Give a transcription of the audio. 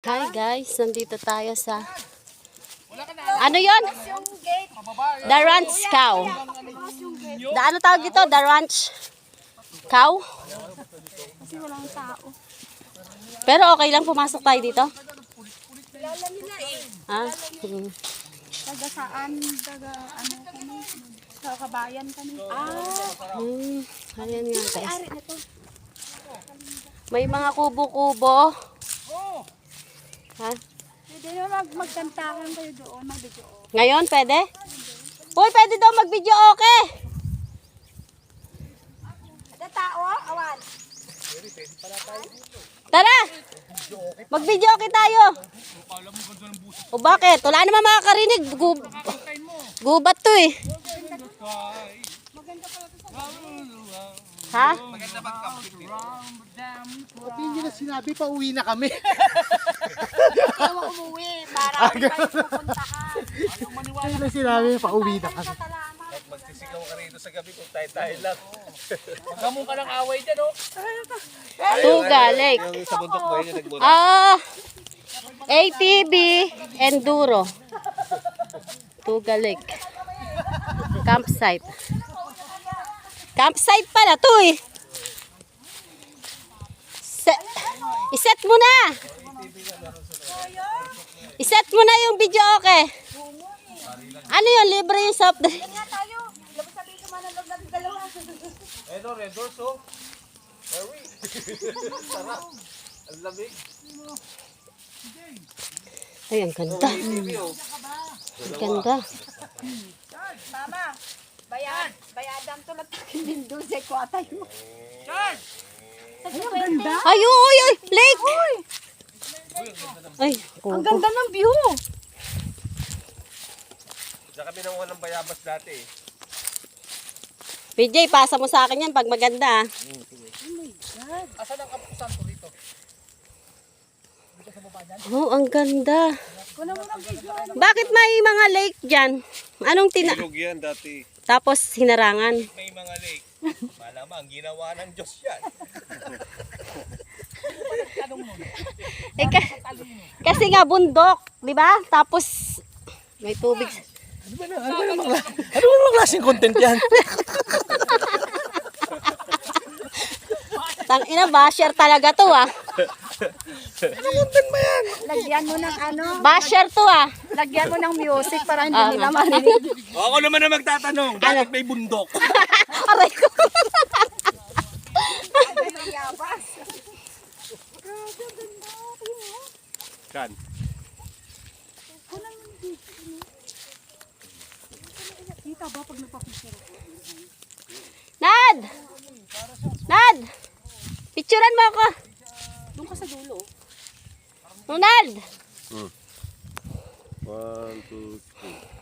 Hi guys, nandito tayo sa ano yon? The Ranch Cow. Ano tawag dito? The Ranch Cow? Kasi walang tao. Pero okay lang pumasok tayo dito? Kilala nila eh. Ha? Taga saan? Taga ano kami? Sa kabayan kami. Ayan nga guys. Ari na to. May mga kubo-kubo. Ha? Pwede na magkantahan kayo doon, mag-video. Ngayon, pwede? Uy, pwede daw mag-video okay. Ada tao, awan. Tara! Mag-video okay tayo. O bakit? Wala naman makakarinig. Gubat to eh. Ha? Pati hindi na sinabi, pauwi na kami. Ayaw mo umuwi, para kayo pupuntahan. Hindi na sinabi, pauwi na kami. Magsisigaw ka rito sa gabi kung tayo-tayo lang. Magkamong ka ng away dyan, oh. Tuga Lake. Yung sa bundok mo yun, nagmula. ATV Enduro. Tuga Lake. Campsite. Campsite pala to eh. Iset mo na. Iset mo na yung video okay. Ano yun? Libre yung soft drink. Nga tayo. Labas sabihin ko man ang loob natin dalawa. Red doors, oh. Erwi. Sarap. Ang lamig. Ay, ang ganda. Ang ganda. Mama, bayadan to lang. Hindi sa kwata yun. Ay, ang ganda. Ay, uy, uy, Lake. Ay, Ang kubo. ganda ng view. Diyan kami nanguha ng bayabas dati, eh. PJ, pasa mo sa akin yan pag maganda. Asan ang kapusan ko rito? Oh, ang ganda. Kuno mo ng video. Bakit may mga lake dyan? Anong Ilog yan dati. Tapos hinarangan. May mga lake. Malamang ginawa ng Diyos yan. Kasi nga bundok, di ba? Tapos may tubig. Ano namang klaseng content yan? Tangina, basher talaga to ah. Lagyan mo ng ano, Basher to ah. lagyan mo ng music para hindi nila marinig. Ako naman na magtatanong, bakit may bundok? Aray ko. Yabas. Kan. Kita ba pag nagpa-picture ako? Nad! Nad! Picturean mo ako. Doon ka sa dulo. Nad! 1, 2, 3.